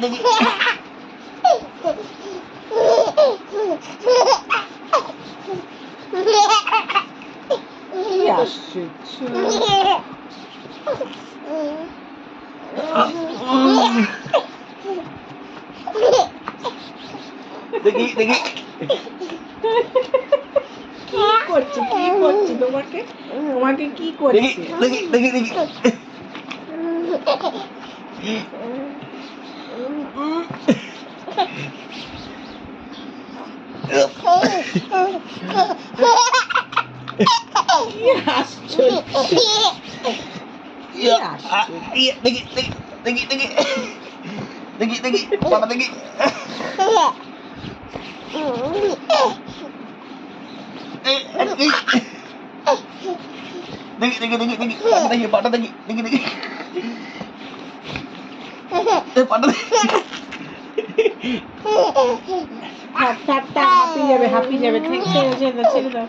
দেখি কি আশ্চর্য। দেখি দেখি কি করছে তোমাকে তোমাকে কি দেখি করছে? দেখি দেখি দেখি কি আশ্চর্য। দেখি দেখি দেখি দেখি দেখি দেখি পাটা দেখি দেখি দেখি দেখি দেখি পাটা দেখি দেখি দেখি পাটা দেখি হাঁপিয়ে যাবে ছেড়ে দাও।